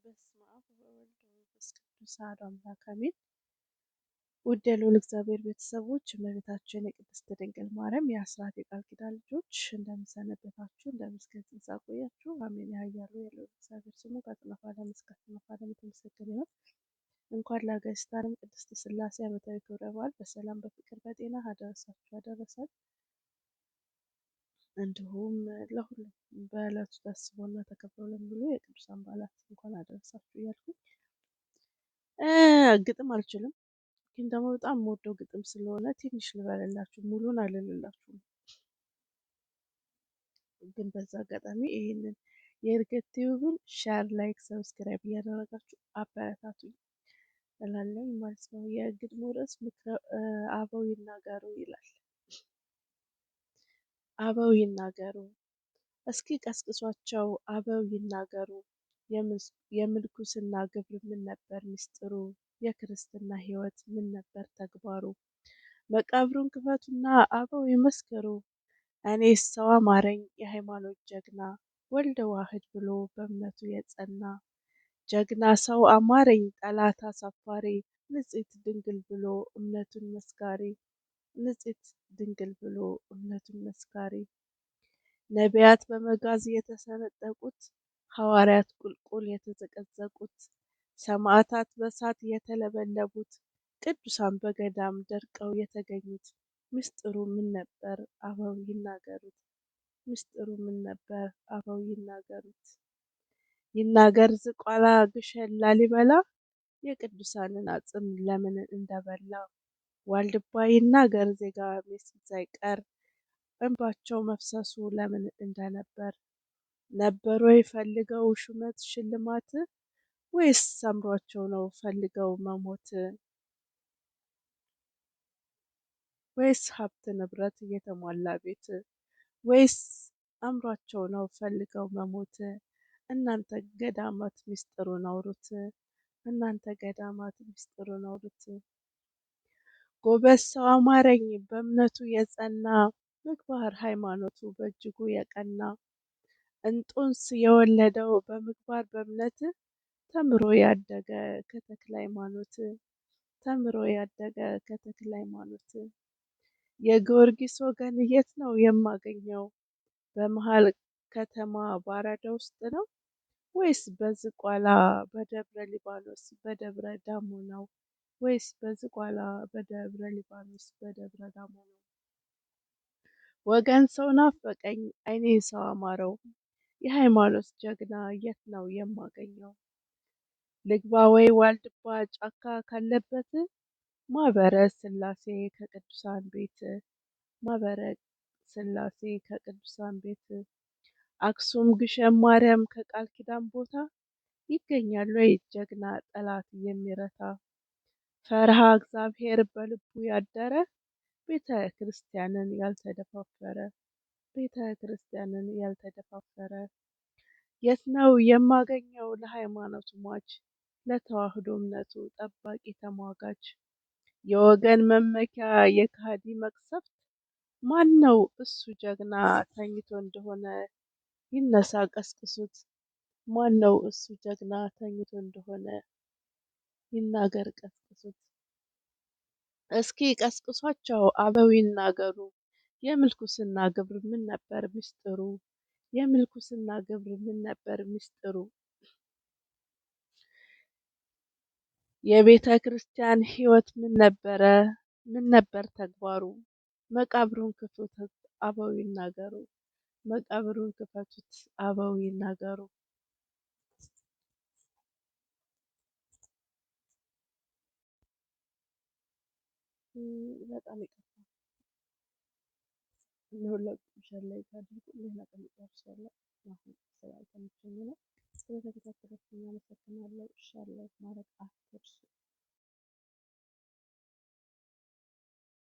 በስመ አብ ወወልድ ወመንፈስ ቅዱስ አሐዱ አምላክ አሜን። ውድ የልዑል እግዚአብሔር ቤተሰቦች እመቤታችን የቅድስት ድንግል ማርያም የአስራት የቃል ኪዳን ልጆች እንደምን ሰነበታችሁ? እንደምን እስከ ሰዓት ቆያችሁ? አሜን። ያያሉ የልዑል እግዚአብሔር ስሙ ከአጽናፈ ዓለም እስከ አጽናፈ ዓለም የተመሰገነ ይሁን። እንኳን ለአጋዕዝተ ዓለም ቅድስት ሥላሴ ዓመታዊ ክብረ በዓል በሰላም በፍቅር በጤና አደረሳችሁ አደረሰን። እንዲሁም ለሁሉም በዕለቱ ታስበውና ተከብረው ለሚውሉ የቅዱሳን በዓላት እንኳን አደረሳችሁ እያልኩኝ ግጥም አልችልም፣ ግን ደግሞ በጣም የምወደው ግጥም ስለሆነ ትንሽ ልበልላችሁ፣ ሙሉን አልልላችሁም። ግን በዛ አጋጣሚ ይህንን የእርገት ቲዩብን ሼር፣ ላይክ፣ ሰብስክራይብ እያደረጋችሁ አበረታቱኝ እላለሁ ማለት ነው። የግጥሙ ርዕስ አበው ይናገሩ ይላል። አበው ይናገሩ እስኪ ቀስቅሷቸው አበው ይናገሩ፣ የምንኩስና ግብር ምን ነበር ምስጢሩ? የክርስትና ሕይወት ምን ነበር ተግባሩ? መቃብሩን ክፈቱና አበው ይመስክሩ። እኔስ ሰው አማረኝ የሃይማኖት ጀግና፣ ወልደ ዋህድ ብሎ በእምነቱ የጸና። ጀግና ሰው አማረኝ ጠላት አሳፋሪ፣ ንጽሕት ድንግል ብሎ እምነቱን መስካሪ። ንጽሕት ድንግል ብሎ እምነቱን መስካሪ። ነቢያት በመጋዝ የተሰነጠቁት፣ ሐዋርያት ቁልቁል የተዘቀዘቁት፣ ሰማዕታት በእሳት የተለበለቡት፣ ቅዱሳን በገዳም ደርቀው የተገኙት፣ ምስጢሩ ምን ነበር አበው ይናገሩት? ምስጢሩ ምን ነበር አበው ይናገሩት? ይናገር ዝቋላ ግሸን ላሊበላ፣ የቅዱሳንን አጽም ለምን እንደበላ። ዋልድባ ይናገር ዜጋ ሜሲት ሳይቀር፣ እንባቸው መፍሰሱ ለምን እንደነበር። ነበር ወይ ፈልገው ሹመት ሽልማት፣ ወይስ አምሯቸው ነው ፈልገው መሞት? ወይስ ሀብት ንብረት የተሟላ ቤት፣ ወይስ አምሯቸው ነው ፈልገው መሞት? እናንተ ገዳማት ምስጢሩን አውሩት፣ እናንተ ገዳማት ምስጢሩን አውሩት። ጎበዝ ሰው አማረኝ በእምነቱ የጸና፣ ምግባር ሃይማኖቱ በእጅጉ የቀና። እንጦንስ የወለደው በምግባር በእምነት፣ ተምሮ ያደገ ከተክለ ሃይማኖት። ተምሮ ያደገ ከተክለ ሃይማኖት። የጊዮርጊስ ወገን የት ነው የማገኘው? በመሃል ከተማ ባራዳ ውስጥ ነው? ወይስ በዝቋላ በደብረ ሊባኖስ በደብረ ዳሞ ነው? ወይስ በዝቋላ በደብረ ሊባኖስ በደብረ ዳሞ ነው? ወገን ሰው ናፈቀኝ አይኔ ሰው አማረው፣ የሃይማኖት ጀግና የት ነው የማገኘው? ልግባ ወይ ዋልድባ ጫካ ካለበት፣ ማህበረ ሥላሴ ከቅዱሳን ቤት። ማህበረ ሥላሴ ከቅዱሳን ቤት። አክሱም ግሸን ማርያም ከቃል ኪዳን ቦታ፣ ይገኛል ወይ ጀግና ጠላት የሚረታ? ፈርሃ እግዚአብሔር በልቡ ያደረ፣ ቤተ ክርስቲያንን ያልተደፋፈረ። ቤተ ክርስቲያንን ያልተደፋፈረ። የት ነው የማገኘው ለሃይማኖቱ ሟች፣ ለተዋህዶ እምነቱ ጠባቂ ተሟጋች? የወገን መመኪያ የከሃዲ መቅሰፍት፣ ማን ነው እሱ ጀግና ተኝቶ እንደሆነ ይነሳ ቀስቅሱት። ማን ነው እሱ ጀግና ተኝቶ እንደሆነ ይናገር ቀስቅሱት። እስኪ ቀስቅሷቸው አበው ይናገሩ፣ የምንኩስና ግብር ምን ነበር ምስጢሩ? የምንኩስና ግብር ምን ነበር ምስጢሩ? የቤተ ክርስቲያን ሕይወት ምን ነበረ? ምን ነበር ተግባሩ? መቃብሩን ክፈቱት አበው ይናገሩ። መቃብሩን ክፈቱት አበው ይናገሩ። በጣም ይቅርታ ለሁላችሁም ሸር ላይ ታድርጉ። ሌላ ቀን ጨርሻለሁ። አሁን ስላልተመቸኝ ነው። ስለተከታተላችሁኝ አመሰግናለሁ። ሸር ላይ ማድረግ አትርሱ።